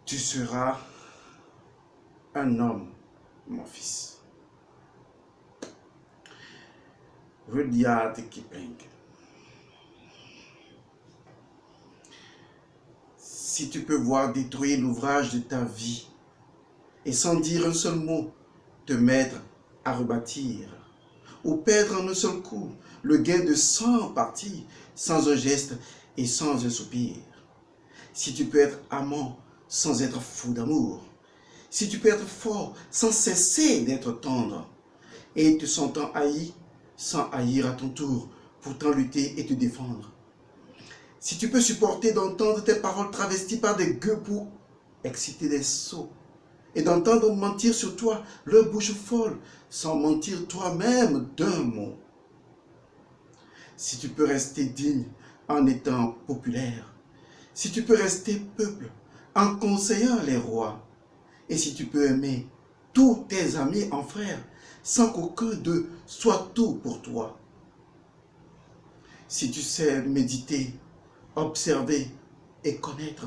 Tu seras un homme, mon fils. Rudyard Kipling. Si tu peux voir détruire l'ouvrage de ta vie et sans dire un seul mot, te mettre à rebâtir ou perdre en un seul coup le gain de 100 parties sans un geste et sans un soupir. Si tu peux être amant sans être fou d'amour, si tu peux être fort sans cesser d'être tendre et te sentant haï sans haïr à ton tour, pourtant lutter et te défendre. Si tu peux supporter d'entendre tes paroles travesties par des gueux pour exciter des sots et d'entendre mentir sur toi leur bouche folle sans mentir toi-même d'un mot. Si tu peux rester digne en étant populaire, si tu peux rester peuple en conseillant les rois, et si tu peux aimer tous tes amis en frères sans qu'aucun d'eux soit tout pour toi. Si tu sais méditer, observer et connaître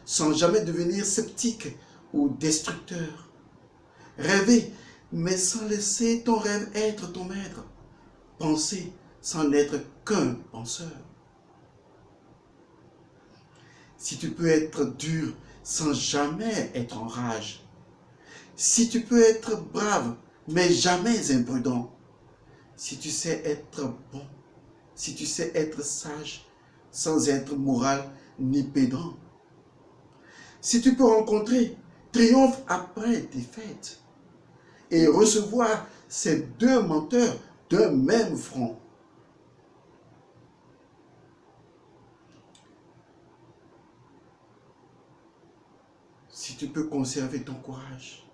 sans jamais devenir sceptique ou destructeur. Rêver, mais sans laisser ton rêve être ton maître. Penser sans n'être qu'un penseur. Si tu peux être dur sans jamais être en rage. Si tu peux être brave, mais jamais imprudent. Si tu sais être bon, si tu sais être sage, sans être moral ni pédant. Si tu peux rencontrer triomphe après défaite et recevoir ces deux menteurs d'un même front. Si tu peux conserver ton courage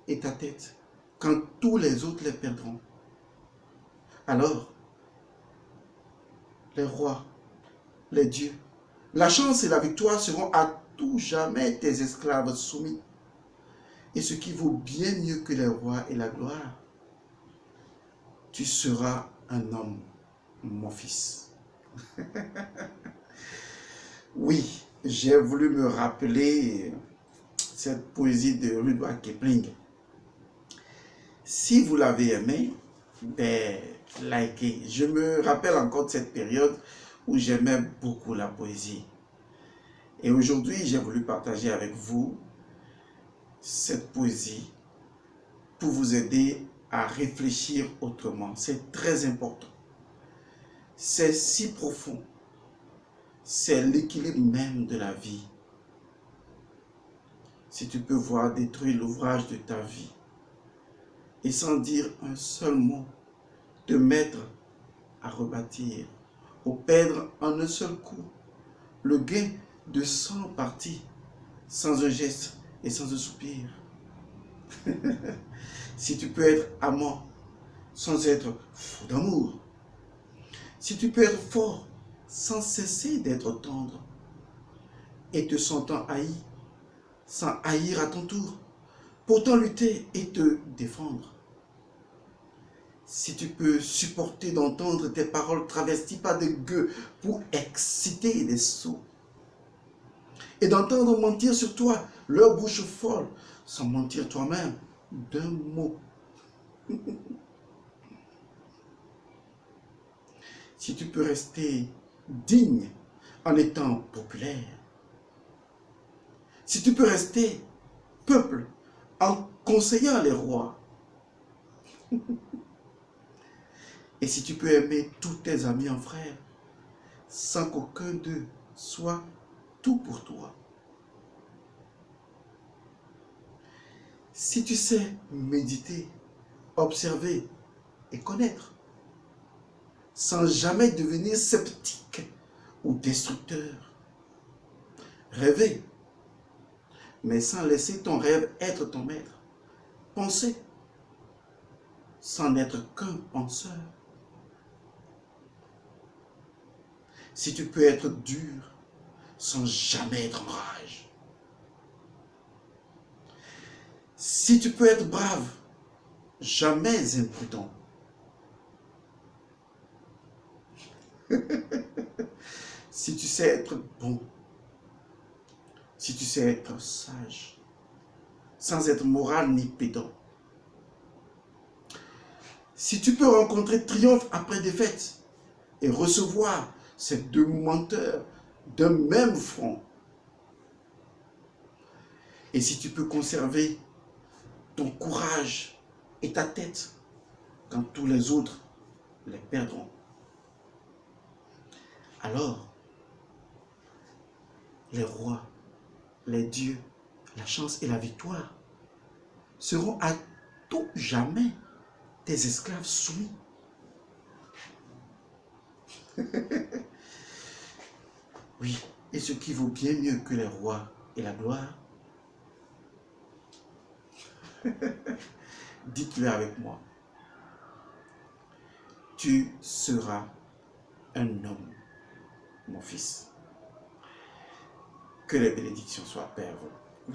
et ta tête quand tous les autres les perdront, alors les rois, les dieux, la chance et la victoire seront à tout jamais tes esclaves soumis. Et ce qui vaut bien mieux que les rois et la gloire, tu seras un homme, mon fils. Oui, j'ai voulu me rappeler cette poésie de Rudyard Kipling. Si vous l'avez aimé, ben, likez. Je me rappelle encore de cette période où j'aimais beaucoup la poésie. Et aujourd'hui, j'ai voulu partager avec vous cette poésie pour vous aider à réfléchir autrement. C'est très important. C'est si profond. C'est l'équilibre même de la vie. Si tu peux voir détruire l'ouvrage de ta vie et sans dire un seul mot, te mettre à rebâtir ou perdre en un seul coup le gain de 100 parties sans un geste et sans un soupir. Si tu peux être amant sans être fou d'amour, si tu peux être fort sans cesser d'être tendre et te sentant haï sans haïr à ton tour, pourtant lutter et te défendre. Si tu peux supporter d'entendre tes paroles travesties par des gueux pour exciter les sots et d'entendre mentir sur toi leur bouche folle sans mentir toi-même d'un mot. Si tu peux rester digne en étant populaire, si tu peux rester peuple en conseillant les rois, et si tu peux aimer tous tes amis en frères sans qu'aucun d'eux soit tout pour toi. Si tu sais méditer, observer et connaître, sans jamais devenir sceptique ou destructeur. Rêver, mais sans laisser ton rêve être ton maître. Penser, sans n'être qu'un penseur. Si tu peux être dur, sans jamais être en rage. Si tu peux être brave, jamais imprudent. Si tu sais être bon, si tu sais être sage, sans être moral ni pédant. Si tu peux rencontrer triomphe après défaite et recevoir ces deux menteurs d'un même front, et si tu peux conserver ton courage et ta tête quand tous les autres les perdront, alors les rois, les dieux, la chance et la victoire seront à tout jamais tes esclaves soumis. Oui, et ce qui vaut bien mieux que les rois et la gloire, dites-le avec moi, tu seras un homme, mon fils. Que les bénédictions soient, Père, vous.